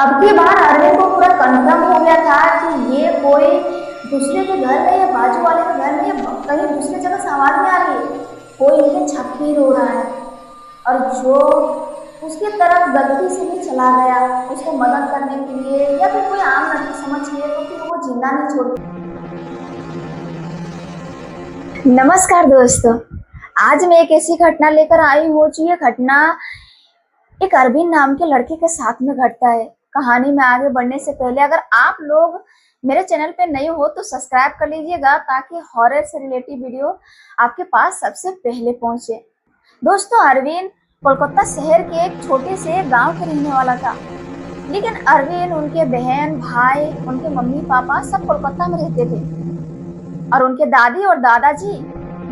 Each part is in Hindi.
अब की बार अरविंद को पूरा कंफर्म हो गया था कि ये कोई दूसरे के घर में या बाजू वाले के घर में या कहीं दूसरी जगह से आवाज में आ रही है, कोई इनके छत पे रो रहा है। और जो उसकी तरफ गलती से भी चला गया उसको मदद करने के लिए या फिर कोई आम लड़की समझ लिए तो फिर वो जिंदा नहीं छोड़ती। नमस्कार दोस्तों, आज मैं एक ऐसी घटना लेकर आई हूँ जो ये घटना एक अरविंद नाम के लड़के के साथ में घटता है। कहानी में आगे बढ़ने से पहले अगर आप लोग मेरे चैनल पे नए हो तो सब्सक्राइब कर लीजिएगा ताकि हॉरर से रिलेटेड वीडियो आपके पास सबसे पहले पहुंचे। दोस्तों, अरविंद कोलकाता शहर के एक छोटे से गांव के रहने वाला था, लेकिन अरविंद, उनके बहन भाई, उनके मम्मी पापा सब कोलकाता में रहते थे और उनके दादी और दादाजी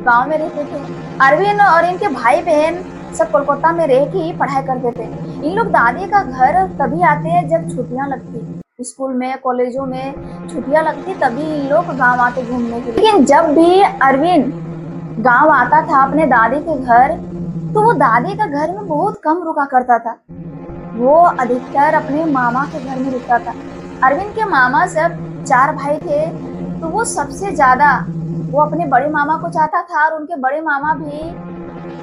गांव में रहते थे। अरविंद और इनके भाई बहन सब कोलकाता में रह के ही पढ़ाई करते थे। इन लोग दादी का घर तभी आते हैं जब छुट्टियां लगती, स्कूल में कॉलेजों में छुट्टियां लगती तभी इन लोग गांव आते घूमने के लिए। लेकिन जब भी अरविंद गांव आता था अपने दादी के घर, तो वो दादी का घर में बहुत कम रुका करता था। वो अधिकतर अपने मामा के घर में रुकता था। अरविंद के मामा सब 4 भाई थे, तो वो सबसे ज्यादा वो अपने बड़े मामा को चाहता था और उनके बड़े मामा भी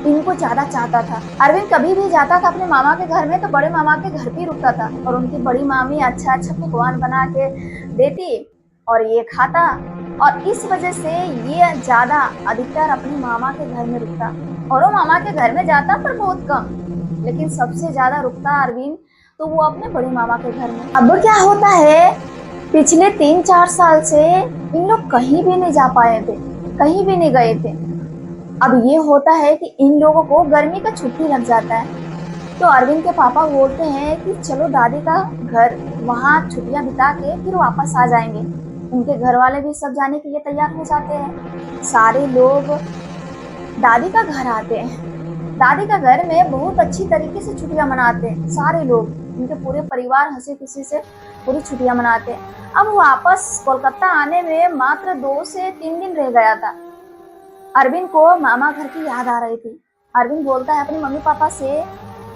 इनको ज्यादा चाहता था। अरविंद कभी भी जाता था अपने मामा के घर में तो बड़े मामा के घर पे रुकता था और उनकी बड़ी मामी अच्छा अच्छा पकवान बना के देती और ये खाता, और इस वजह से ये ज्यादा अधिकतर अपने मामा के घर में रुकता। और वो मामा के घर में जाता पर बहुत कम, लेकिन सबसे ज्यादा रुकता अरविंद तो वो अपने बड़े मामा के घर में। अब क्या होता है, पिछले 3-4 साल से इन लोग कहीं भी नहीं जा पाए थे, कहीं भी नहीं गए थे। अब ये होता है कि इन लोगों को गर्मी का छुट्टी लग जाता है, तो अरविंद के पापा बोलते हैं कि चलो दादी का घर, वहाँ छुट्टियां बिता के फिर वापस आ जाएंगे। उनके घर वाले भी सब जाने के लिए तैयार हो जाते हैं। सारे लोग दादी का घर आते हैं। दादी का घर में बहुत अच्छी तरीके से छुट्टियां मनाते हैं सारे लोग, उनके पूरे परिवार हंसी खुशी से पूरी छुट्टियां मनाते हैं। अब वापस कोलकाता आने में मात्र 2 से 3 दिन रह गया था। अरविंद को मामा घर की याद आ रही थी। अरविंद बोलता है अपने मम्मी पापा से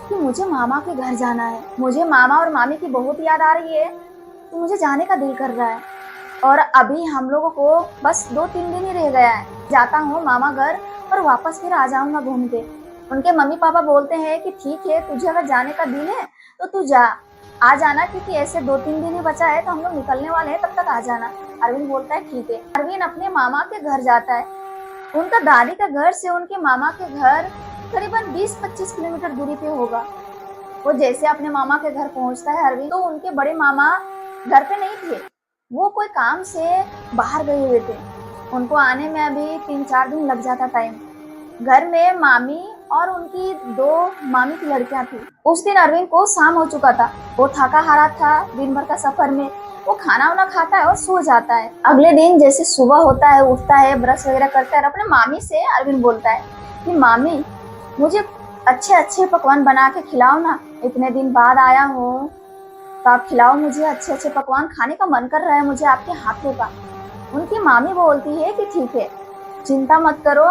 कि मुझे मामा के घर जाना है, मुझे मामा और मामी की बहुत याद आ रही है, तो मुझे जाने का दिल कर रहा है और अभी हम लोगों को बस 2-3 दिन ही रह गया है, जाता हूँ मामा घर और वापस फिर आ जाऊंगा घूम के। उनके मम्मी पापा बोलते हैं कि ठीक है, तुझे अगर जाने का दिल है तो तू आ जाना, क्योंकि ऐसे 2-3 दिन ही बचा है तो हम लोग निकलने वाले हैं, तब तक आ जाना। अरविंद बोलता है ठीक है। अरविंद अपने मामा के घर जाता है। उनका दादी का घर से उनके मामा के घर करीबन 20-25 किलोमीटर दूरी पे होगा। वो जैसे अपने मामा के घर पहुंचता है अरविंद, तो उनके बड़े मामा घर पे नहीं थे, वो कोई काम से बाहर गए हुए थे। उनको आने में अभी 3-4 दिन लग जाता टाइम। घर में मामी और उनकी 2 मामी की लड़कियां थी। उस दिन अरविंद को शाम हो चुका था, वो थका हारा था दिन भर का सफर में। वो खाना वाना खाता है और सो जाता है। अगले दिन जैसे सुबह होता है, उठता है, ब्रश वगैरह करता है और अपने मामी से अरविंद बोलता है कि मामी, मुझे अच्छे अच्छे पकवान बना के खिलाओ ना, इतने दिन बाद आया हूँ तो आप खिलाओ मुझे, अच्छे अच्छे पकवान खाने का मन कर रहा है मुझे आपके हाथों का। उनकी मामी बोलती है कि ठीक है, चिंता मत करो,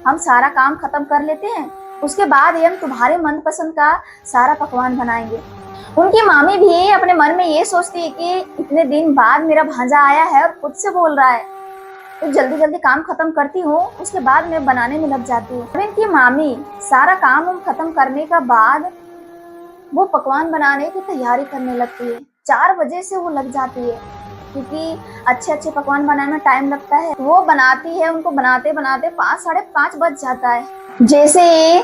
हम सारा काम खत्म कर लेते हैं, उसके बाद हम तुम्हारे मनपसंद का सारा पकवान बनाएंगे। उनकी मामी भी अपने मन में ये सोचती है कि इतने दिन बाद मेरा भांजा आया है और खुद से बोल रहा है, तो जल्दी जल्दी काम खत्म करती हूँ, उसके बाद मैं बनाने में लग जाती हूँ। उनकी मामी सारा काम खत्म करने का बाद वो पकवान बनाने की तैयारी करने लगती है। 4 बजे से वो लग जाती है, क्योंकि अच्छे अच्छे पकवान बनाने में टाइम लगता है। वो बनाती है, उनको बनाते बनाते 5-5:30 बज जाता है। जैसे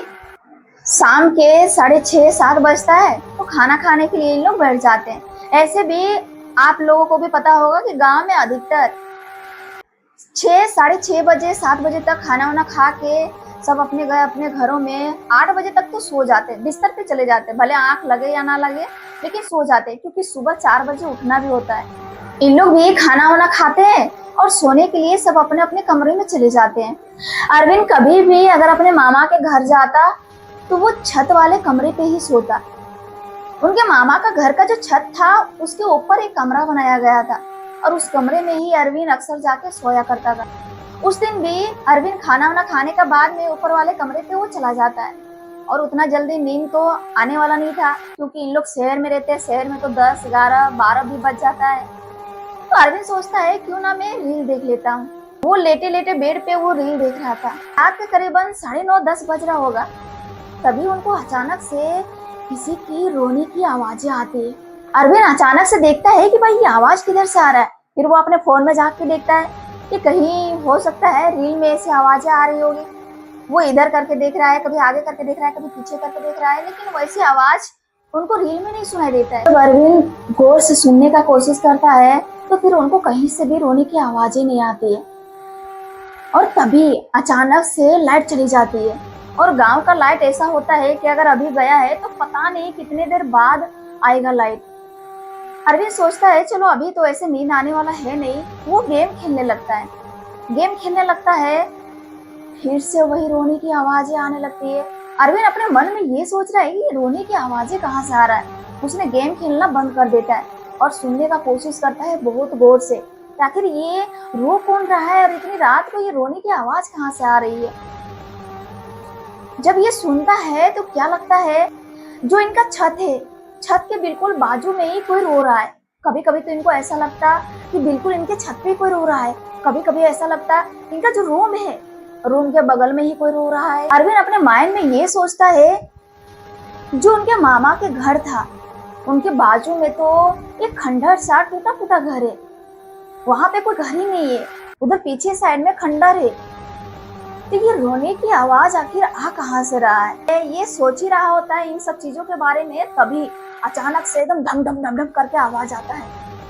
शाम के 6:30-7 बजता है तो खाना खाने के लिए इन लोग बैठ जाते हैं। ऐसे भी आप लोगों को भी पता होगा कि गांव में अधिकतर 6-6:30 बजे 7 बजे तक खाना वाना खा के सब अपने घरों में 8 बजे तक तो सो जाते हैं, बिस्तर पे चले जाते हैं, भले आंख लगे या ना लगे लेकिन सो जाते हैं, क्योंकि सुबह 4 बजे उठना भी होता है। इन लोग भी खाना वाना खाते हैं और सोने के लिए सब अपने अपने कमरे में चले जाते हैं। अरविंद कभी भी अगर अपने मामा के घर जाता तो वो छत वाले कमरे पे ही सोता। उनके मामा का घर का जो छत था उसके ऊपर एक कमरा बनाया गया था और उस कमरे में ही अरविंद अक्सर जाके सोया करता था। उस दिन भी अरविंद खाना वाना खाने का बाद में ऊपर वाले कमरे पे वो चला जाता है और उतना जल्दी नींद तो आने वाला नहीं था, क्योंकि इन लोग शहर में रहते हैं। शहर में तो 10, 11, 12 भी बज जाता है। तो अरविंद सोचता है क्यों ना मैं रील देख लेता हूँ। वो लेटे लेटे बेड पे वो रील देख रहा था। रात के करीबन 9:30, 10 बज रहा होगा। तभी उनको अचानक से किसी की रोने की आवाजें आती है। अरविंद अचानक से देखता है कि भाई ये आवाज किधर से आ रहा है। फिर वो अपने फोन में झांक के देखता है कि कहीं हो सकता है रील में ऐसी आवाजें आ रही होगी। वो इधर करके देख रहा है, कभी आगे करके देख रहा है, कभी पीछे करके देख रहा है, लेकिन वैसी आवाज उनको रील में नहीं सुनाई देता है। जब अरविंद गौर से सुनने का कोशिश करता है तो फिर उनको कहीं से भी रोने की आवाजें नहीं आती है। और तभी अचानक से लाइट चली जाती है। और गांव का लाइट ऐसा होता है कि अगर अभी गया है तो पता नहीं कितने देर बाद आएगा लाइट। अरविंद सोचता है चलो अभी तो ऐसे नींद आने वाला है नहीं। वो गेम खेलने लगता है। गेम खेलने लगता है, फिर से वही रोने की आवाजें आने लगती है। अरविंद अपने मन में ये सोच रहा है कि ये रोने की आवाजें कहाँ से आ रहा है। उसने गेम खेलना बंद कर देता है और सुनने का कोशिश करता है बहुत गौर से, आखिर ये रो कौन रहा है और इतनी रात को ये रोने की आवाज कहाँ से आ रही है। जब ये सुनता है तो क्या लगता है, जो इनका छत है, छत के बिल्कुल बाजू में ही कोई रो रहा है। कभी कभी तो इनको ऐसा लगता कि बिल्कुल इनके छत पे कोई रो रहा है। कभी कभी ऐसा लगता इनका जो रूम है, रूम के बगल में ही कोई रो रहा है। अरविंद अपने माइंड में ये सोचता है, जो उनके मामा के घर था, उनके बाजू में तो एक खंडहर सा टूटा फूटा घर है। वहां पे कोई घर ही नहीं है। उधर पीछे साइड में खंडहर है। तो ये रोने की आवाज आखिर आ कहाँ से रहा है। ये सोच ही रहा होता है इन सब चीजों के बारे में, तभी अचानक से एकदम ढम ढम ढम ढम करके आवाज आता है।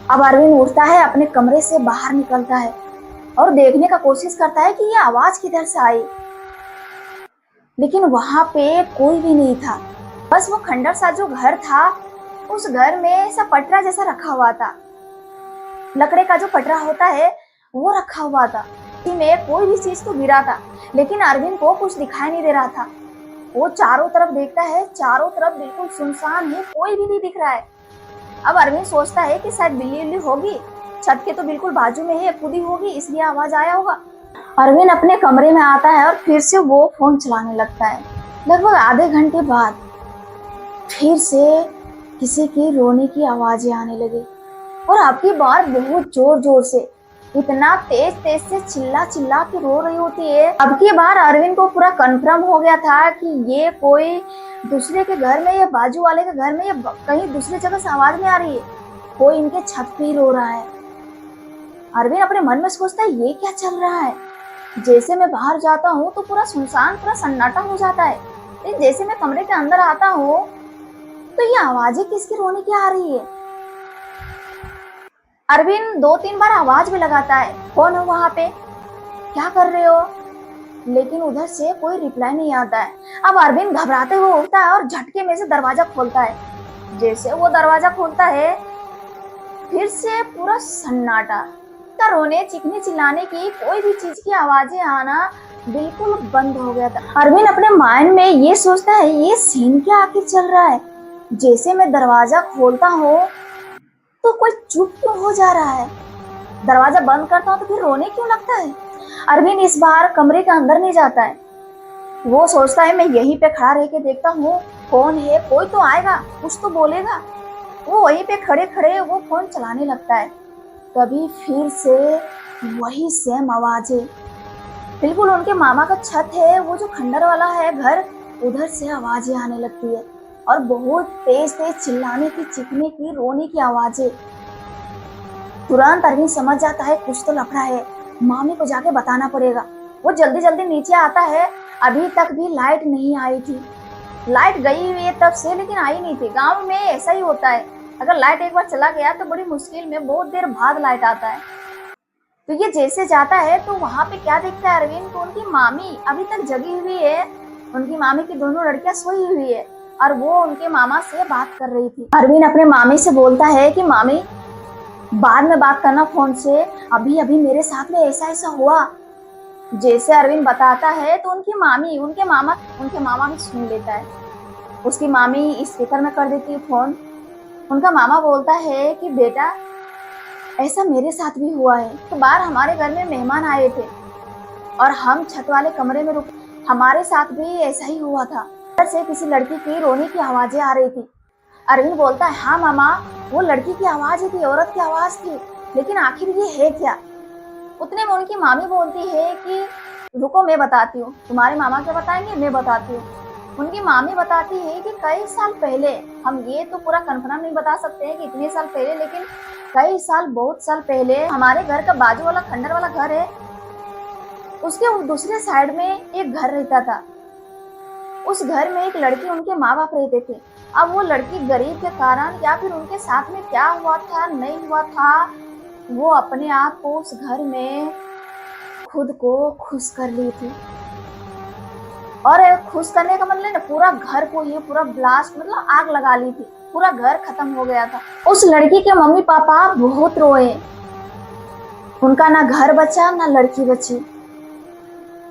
अब अरविंद उठता है, अपने कमरे से बाहर निकलता है और देखने का कोशिश करता है कि ये आवाज किधर से आई। लेकिन वहां पे कोई भी नहीं था। बस वो खंडहर सा जो घर था, उस घर में ऐसा पटरा जैसा रखा हुआ था। लकड़े का जो पटरा होता है वो रखा हुआ था। में कोई भी चीज तो गिरा था, लेकिन अरविंद को कुछ दिखाई नहीं दे रहा था। वो चारों तरफ देखता है, चारों तरफ बिल्कुल सुनसान है, कोई भी नहीं दिख रहा है। अब अरविंद सोचता है कि शायद बिल्ली उल्ली होगी, छत के तो बिल्कुल बाजू में है, कूदी होगी, इसलिए आवाज आया होगा। अरविंद अपने कमरे में आता है और फिर से वो फोन चलाने लगता है। लगभग आधे घंटे बाद फिर से किसी की रोने की आवाजें आने लगी, और अब की बार बहुत जोर जोर से, इतना तेज तेज से चिल्ला चिल्ला के रो रही होती है। अब की बार अरविंद को पूरा कंफर्म हो गया था कि ये कोई दूसरे के घर में या बाजू वाले के घर में या कहीं दूसरी जगह से आवाज नहीं आ रही है, कोई इनके छत पे ही रो रहा है। अरविंद अपने मन में सोचता है ये क्या चल रहा है। जैसे मैं बाहर जाता हूँ तो पूरा सुनसान, पूरा सन्नाटा हो जाता है, लेकिन जैसे मैं कमरे के अंदर आता हूँ तो ये आवाजें किसकी रोने की आ रही है। अरविंद 2-3 बार आवाज भी लगाता है, कौन हो वहां पे, क्या कर रहे हो, लेकिन उधर से कोई रिप्लाई नहीं आता है। अब अरविंद घबराते हुए उठता है और झटके में से दरवाजा खोलता है। जैसे वो दरवाजा खोलता है, फिर से पूरा सन्नाटा। का रोने, चीखने, चिल्लाने की, कोई भी चीज की आवाजें आना बिल्कुल बंद हो गया था। अरविंद अपने माइंड में ये सोचता है ये सीन क्या आखिर चल रहा है। जैसे मैं दरवाजा खोलता हूँ तो कोई चुप क्यों हो जा रहा है, दरवाजा बंद करता हूँ तो फिर रोने क्यों लगता है। अरविंद इस बार कमरे के अंदर नहीं जाता है। वो सोचता है मैं यहीं पे खड़ा रह के देखता हूँ कौन है, कोई तो आएगा, कुछ तो बोलेगा। वो वहीं पे खड़े खड़े वो फोन चलाने लगता है। तभी फिर से वही सेम आवाजें, बिल्कुल उनके मामा का छत है, वो जो खंडर वाला है घर, उधर से आवाजें आने लगती है, और बहुत तेज तेज चिल्लाने की, चीखने की, रोने की आवाजें। तुरंत अरविंद समझ जाता है कुछ तो लफड़ा है, मामी को जाके बताना पड़ेगा। वो जल्दी जल्दी नीचे आता है। अभी तक भी लाइट नहीं आई थी। लाइट गई हुई है तब से, लेकिन आई नहीं थी। गांव में ऐसा ही होता है, अगर लाइट एक बार चला गया तो बड़ी मुश्किल में बहुत देर बाद लाइट आता है। तो ये जैसे जाता है तो वहां पे क्या देखता है अरविंद, तो उनकी मामी अभी तक जगी हुई है। उनकी मामी की दोनों लड़कियां सोई हुई है और वो उनके मामा से बात कर रही थी। अरविंद अपने मामी से बोलता है कि मामी बाद में बात करना फोन से, अभी अभी मेरे साथ में ऐसा ऐसा हुआ। जैसे अरविंद बताता है तो उनकी मामी, उनके मामा भी सुन लेता है। उसकी मामी स्पीकर में कर देती है फोन। उनका मामा बोलता है कि बेटा ऐसा मेरे साथ भी हुआ है। एक बार हमारे घर में मेहमान आए थे और हम छत वाले कमरे में रुके, हमारे साथ भी ऐसा ही हुआ था। अंदर से किसी लड़की की रोने की आवाजें आ रही थी। अरविंद बोलता है, हाँ मामा, वो लड़की की आवाज ही थी, औरत की आवाज थी, लेकिन आखिर ये है क्या? उतने में उनकी मामी बोलती है कि रुको मैं बताती हूँ। तुम्हारे मामा क्या बताएंगे, मैं बताती हूँ। उनकी मामी बताती है कि कई साल पहले, हम ये तो पूरा कन्फर्म नहीं बता सकते हैं कि इतने साल पहले, लेकिन कई साल, बहुत साल पहले हमारे घर का बाजू वाला खंडर वाला घर है, उसके दूसरे साइड में एक घर रहता था। उस घर में एक लड़की, उनके माँ बाप रहते थे। अब वो लड़की गरीब के कारण या फिर उनके साथ में क्या हुआ था नहीं हुआ था, वो अपने आप को उस घर में खुद को खुश कर ली थी। और खुश करने का मतलब पूरा घर को ये पूरा ब्लास्ट, मतलब आग लगा ली थी, पूरा घर खत्म हो गया था। उस लड़की के मम्मी पापा बहुत रोए, उनका ना घर बचा ना लड़की बची।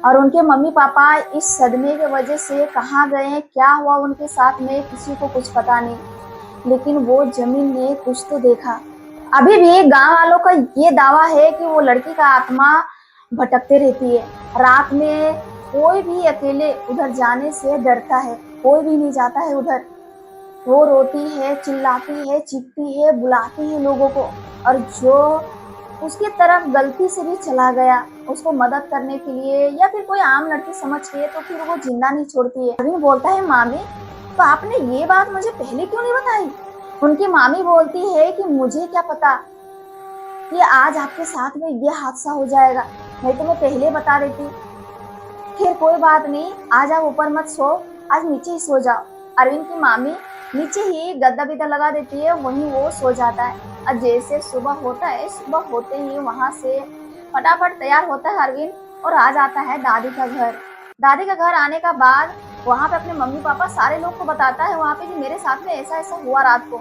और उनके मम्मी पापा इस सदमे की वजह से कहाँ गए, क्या हुआ उनके साथ में, किसी को कुछ पता नहीं, लेकिन वो जमीन ने कुछ तो देखा। अभी भी गांव वालों का ये दावा है कि वो लड़की का आत्मा भटकते रहती है। रात में कोई भी अकेले उधर जाने से डरता है, कोई भी नहीं जाता है उधर। वो रोती है, चिल्लाती है, चीखती है, बुलाती है लोगों को, और जो उसकी तरफ गलती से भी चला गया उसको मदद करने के लिए या फिर कोई आम लड़की समझ के, तो फिर वो जिंदा नहीं छोड़ती है। अरविंद बोलता है, मामी तो आपने ये बात मुझे पहले क्यों नहीं बताई? उनकी मामी बोलती है कि मुझे क्या पता कि आज आपके साथ में ये हादसा हो जाएगा, नहीं तो मैं पहले बता देती। फिर कोई बात नहीं, आज आप ऊपर मत सो, आज नीचे ही सो जाओ। अरविंद की मामी नीचे ही गद्दा बिद्दा लगा देती है, वहीं वो सो जाता है। और जैसे सुबह होता है, सुबह होते ही वहां से फटाफट तैयार होता है अरविंद और आ जाता है दादी का घर। दादी का घर आने का बाद वहां पे अपने मम्मी पापा सारे लोग को बताता है वहां पे कि मेरे साथ में ऐसा ऐसा हुआ रात को।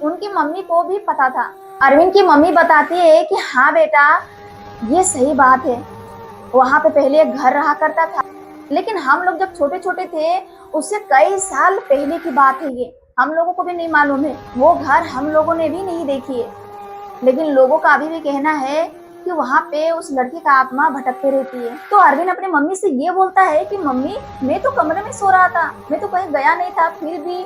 उनकी मम्मी को भी पता था। अरविंद की मम्मी बताती है कि हाँ बेटा, ये सही बात है, वहां पे पहले एक घर रहा करता था, लेकिन हम लोग जब छोटे छोटे थे, उससे कई साल पहले की बात है ये, हम लोगों को भी नहीं मालूम है, वो घर हम लोगों ने भी नहीं देखी है। लेकिन लोगों का अभी भी कहना है कि वहाँ पे उस लड़की का आत्मा भटकते रहती है। तो अरविंद अपनी मम्मी से ये बोलता है कि मम्मी, मैं तो कमरे में सो रहा था, मैं तो कहीं गया नहीं था, फिर भी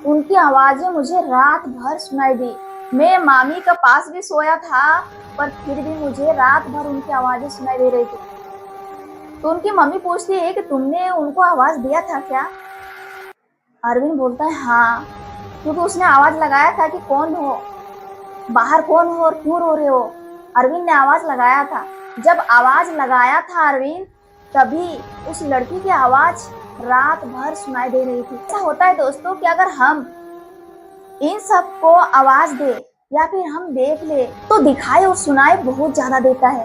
उनकी आवाजें मुझे रात भर सुनाई दी। मैं मामी के पास भी सोया था, पर फिर भी मुझे रात भर उनकी आवाजें सुनाई दे रही थी। तो उनकी मम्मी पूछती है कि तुमने उनको आवाज दिया था क्या? अरविंद बोलता है, हाँ, क्योंकि उसने आवाज लगाया था कि कौन हो, बाहर कौन हो और क्यों रो रहे हो। अरविंद ने आवाज लगाया था। जब आवाज लगाया था अरविंद, तभी उस लड़की की आवाज रात भर सुनाई दे रही थी। ऐसा होता है दोस्तों कि अगर हम इन सब को आवाज दे या फिर हम देख ले, तो दिखाई और सुनाई बहुत ज्यादा देता है।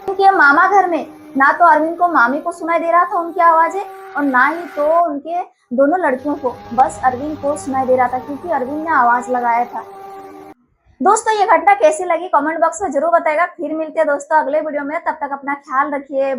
उनके मामा घर में ना तो अरविंद को मामी को सुनाई दे रहा था उनकी आवाजें, और ना ही तो उनके दोनों लड़कियों को, बस अरविंद को सुनाई दे रहा था, क्योंकि अरविंद ने आवाज लगाया था। दोस्तों ये घटना कैसी लगी कमेंट बॉक्स में जरूर बताएगा। फिर मिलते हैं दोस्तों अगले वीडियो में, तब तक अपना ख्याल रखिए।